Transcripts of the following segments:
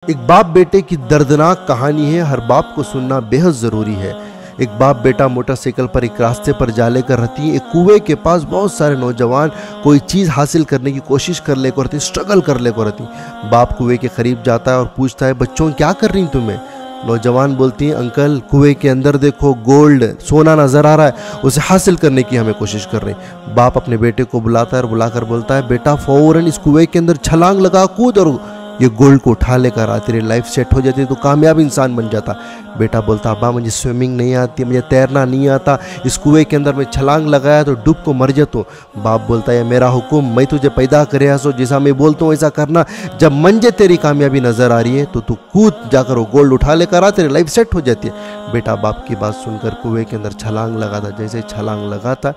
एक बाप बेटे की दर्दनाक कहानी है। हर बाप को सुनना बेहद ज़रूरी है। एक बाप बेटा मोटरसाइकिल पर एक रास्ते पर जा लेकर रहती है। एक कुएं के पास बहुत सारे नौजवान कोई चीज़ हासिल करने की कोशिश कर ले को रहती, स्ट्रगल कर ले को रहती। बाप कुएं के करीब जाता है और पूछता है, बच्चों क्या कर रही तुम्हें? नौजवान बोलती हैं, अंकल कुएं के अंदर देखो, गोल्ड सोना नज़र आ रहा है, उसे हासिल करने की हमें कोशिश कर रहे हैं। बाप अपने बेटे को बुलाता है और बुलाकर बोलता है, बेटा फ़ौरन इस कुएं के अंदर छलांग लगा, कूद और ये गोल्ड को उठा लेकर आ, तेरी लाइफ सेट हो जाती है, तो कामयाब इंसान बन जाता। बेटा बोलता, अब्बा मुझे स्विमिंग नहीं आती, मुझे तैरना नहीं आता, इस कुएं के अंदर मैं छलांग लगाया तो डूब को मर जाता। बाप बोलता है, मेरा हुक्म, मैं तुझे पैदा करे सो जैसा मैं बोलता हूँ वैसा करना। जब मंजे तेरी कामयाबी नज़र आ रही है तो तू कूद जाकर वो गोल्ड उठा लेकर आ, तेरी लाइफ सेट हो जाती है। बेटा बाप की बात सुनकर कुएं के अंदर छलांग लगाता, जैसे छलांग लगाता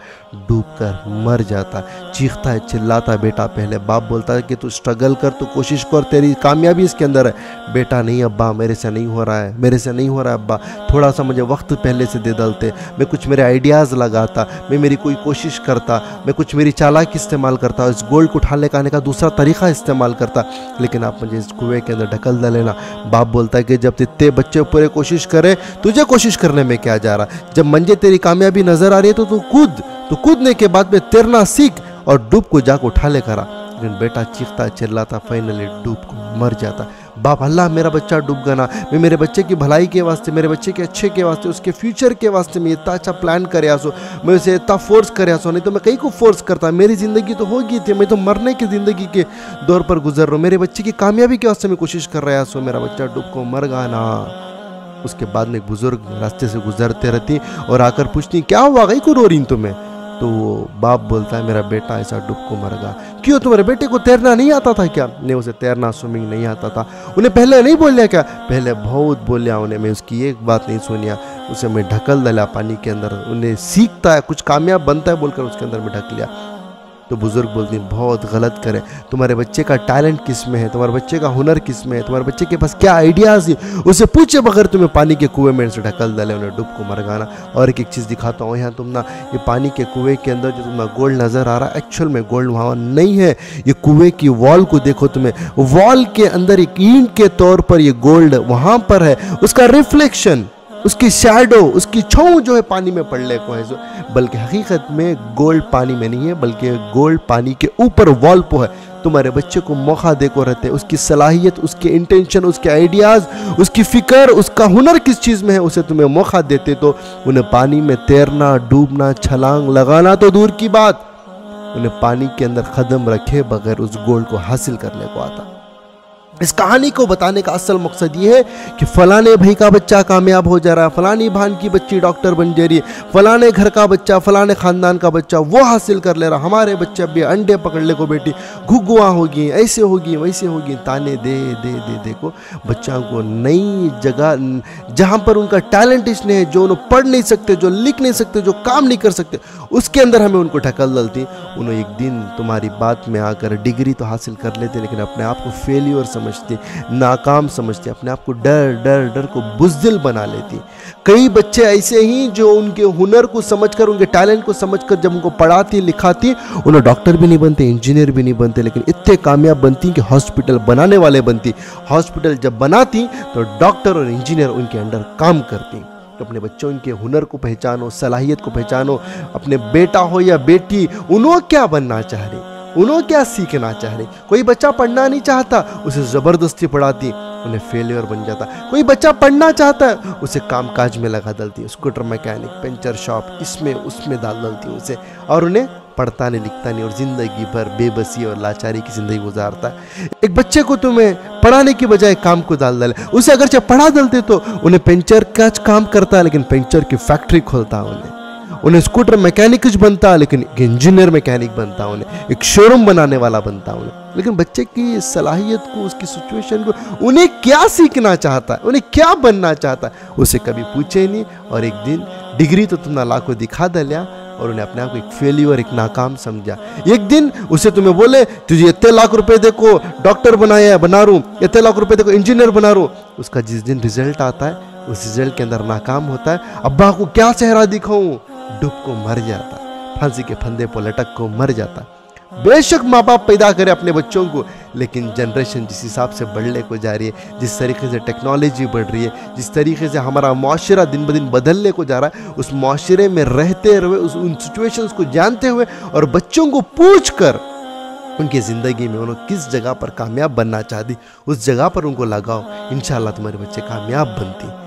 डूब कर मर जाता, चीखता है, चिल्लाता है बेटा पहले। बाप बोलता है कि तू स्ट्रगल कर, तू कोशिश कर, तेरी कामयाबी इसके अंदर है। बेटा नहीं अब्बा, मेरे से नहीं हो रहा है, मेरे से नहीं हो रहा है अब्बा, थोड़ा सा मुझे वक्त पहले से दे डालते, मैं कुछ मेरे आइडियाज़ लगाता, मैं मेरी कोई कोशिश करता, मैं कुछ मेरी चालाकी इस्तेमाल करता, इस गोल्ड को उठा लेकर आने का दूसरा तरीका इस्तेमाल करता, लेकिन आप मुझे इस कुएं के अंदर ढकल डालेना। बाप बोलता है कि जब तेरे बच्चे पूरे कोशिश करे, तुझे कोशिश करने में क्या जा रहा? जब मंजे तेरी कामयाबी नज़र आ रही है तो तू कूद, तो कूदने के बाद में तैरना सीख और डूब को जाकर उठा लेकर आ। लेकिन बेटा चीखता चिल्लाता, फाइनली डूब को मर जाता। बाप, अल्लाह मेरा बच्चा डूब गया ना, मैं मेरे बच्चे की भलाई के वास्ते, मेरे बच्चे के अच्छे के वास्ते, उसके फ्यूचर के वास्ते मैं इतना अच्छा प्लान करे आसो, मैं उसे इतना फोर्स करे आसो, नहीं तो मैं कहीं को फोर्स करता। मेरी ज़िंदगी तो होगी थी, मैं तो मरने की ज़िंदगी के दौर पर गुजर रहा हूँ, मेरे बच्चे की कामयाबी के वास्ते मैं कोशिश कर रहा सो, मेरा बच्चा डूब को मर गया ना। उसके बाद में एक बुजुर्ग रास्ते से गुजरते रहती और आकर पूछती, क्या हुआ, गई को रो रही तुम्हें? तो बाप बोलता है, मेरा बेटा ऐसा डूब को मर गया। क्यों, तुम्हारे बेटे को तैरना नहीं आता था क्या? नहीं, उसे तैरना स्विमिंग नहीं आता था। उन्हें पहले नहीं बोलिया क्या? पहले बहुत बोलिया उन्हें, मैं उसकी एक बात नहीं सुनिया, उसे मैं ढकल डाला पानी के अंदर, उन्हें सीखता है कुछ कामयाब बनता है बोलकर उसके अंदर मैं ढक लिया। तो बुजुर्ग बोलती, बहुत गलत करे, तुम्हारे बच्चे का टैलेंट किस में है, तुम्हारे बच्चे का हुनर किस में है, तुम्हारे बच्चे के पास क्या आइडियाज़ है, उसे पूछे बगैर तुम्हें पानी के कुएं में से ढकल डाले, उन्हें डूब को मर गाना। और एक चीज़ दिखाता हूँ, यहाँ तुम ना ये पानी के कुएं के अंदर जो तुम्हें गोल्ड नज़र आ रहा है, एक्चुअल में गोल्ड वहाँ नहीं है। ये कुएं की वॉल को देखो, तुम्हें वॉल के अंदर एक ईंट के तौर पर ये गोल्ड वहाँ पर है, उसका रिफ्लेक्शन, उसकी शैडो, उसकी छाँव जो है पानी में पड़ने को है, बल्कि हकीकत में गोल्ड पानी में नहीं है, बल्कि गोल्ड पानी के ऊपर वॉल पे है। तुम्हारे बच्चे को मौका देकर रहते, उसकी सलाहियत, उसके इंटेंशन, उसके आइडियाज़, उसकी फ़िक्र, उसका हुनर किस चीज़ में है, उसे तुम्हें मौका देते तो उन्हें पानी में तैरना, डूबना, छलांग लगाना तो दूर की बात, उन्हें पानी के अंदर कदम रखे बगैर उस गोल्ड को हासिल करने को आता। इस कहानी को बताने का असल मकसद ये है कि फलाने भाई का बच्चा कामयाब हो जा रहा है, फलानी बहन की बच्ची डॉक्टर बन जा रही है, फलाने घर का बच्चा, फलाने ख़ानदान का बच्चा वो हासिल कर ले रहा, हमारे बच्चे भी अंडे पकड़ ले को बेटी घुगुआ होगी, ऐसे होगी वैसे होगी, ताने दे दे दे दे को बच्चों को नई जगह जहाँ पर उनका टैलेंट इसने है, जो उन्हें पढ़ नहीं सकते, जो लिख नहीं सकते, जो काम नहीं कर सकते, उसके अंदर हमें उनको ढकल डालती। उन्हें एक दिन तुम्हारी बात में आकर डिग्री तो हासिल कर लेते, लेकिन अपने आप को फेलियर समझती, नाकाम समझती, अपने आप को डर डर डर को बुज़दिल बना लेती। कई बच्चे ऐसे ही जो उनके हुनर को समझकर, उनके टैलेंट को समझकर जब उनको पढ़ाती लिखाती, उन्हें डॉक्टर भी नहीं बनते, इंजीनियर भी नहीं बनते, लेकिन इतने कामयाब बनती कि हॉस्पिटल बनाने वाले बनती। हॉस्पिटल जब बनाती तो डॉक्टर और इंजीनियर उनके अंडर काम करती। तो अपने बच्चों के हुनर को पहचानो, सलाहियत को पहचानो। अपने बेटा हो या बेटी, उन्होंने क्या बनना चाह रही, उन्होंने क्या सीखना चाह रही। कोई बच्चा पढ़ना नहीं चाहता, उसे ज़बरदस्ती पढ़ाती, उन्हें फेलियर बन जाता। कोई बच्चा पढ़ना चाहता है, उसे काम काज में लगा डालती, स्कूटर मैकेनिक, पंचर शॉप, इसमें उसमें डाल डालती उसे, और उन्हें पढ़ता नहीं लिखता नहीं, और ज़िंदगी भर बेबसी और लाचारी की ज़िंदगी गुजारता है। एक बच्चे को तुम्हें पढ़ाने की बजाय काम को डाल डाले, उसे अगर चाहे पढ़ा डालते तो उन्हें पेंचर का काम करता है, लेकिन पेंचर की फैक्ट्री खोलता है, उन्हें स्कूटर मैकेनिक बनता है, लेकिन एक इंजीनियर मैकेनिक बनता है, उन्हें एक शोरूम बनाने वाला बनता है उन्हें। लेकिन बच्चे की सलाहियत को, उसकी सिचुएशन को, उन्हें क्या सीखना चाहता है, उन्हें क्या बनना चाहता है, उसे कभी पूछे नहीं। और एक दिन डिग्री तो तुमने लाखों दिखा दिया और उन्हें अपने आप को एक फेलियर, एक नाकाम समझा। एक दिन उसे तुम्हें बोले, तुझे इतने लाख रुपए देखो डॉक्टर बनाया बना रू, इतने लाख रुपए देखो इंजीनियर बना रू, उसका जिस दिन रिजल्ट आता है उस रिजल्ट के अंदर नाकाम होता है, अब्बा को क्या चेहरा दिखाऊं, डूब को मर जाता, फांसी के फंदे पर लटक को मर जाता। बेशक माँ बाप पैदा करें अपने बच्चों को, लेकिन जनरेशन जिस हिसाब से बढ़ने को जा रही है, जिस तरीके से टेक्नोलॉजी बढ़ रही है, जिस तरीके से हमारा माशरा दिन ब दिन बदलने को जा रहा है, उस माशरे में रहते हुए, उन सिचुएशंस को जानते हुए और बच्चों को पूछ कर उनकी ज़िंदगी में उन्होंने किस जगह पर कामयाब बनना चाहती, उस जगह पर उनको लगाओ। इंशाल्लाह तुम्हारे बच्चे कामयाब बनती।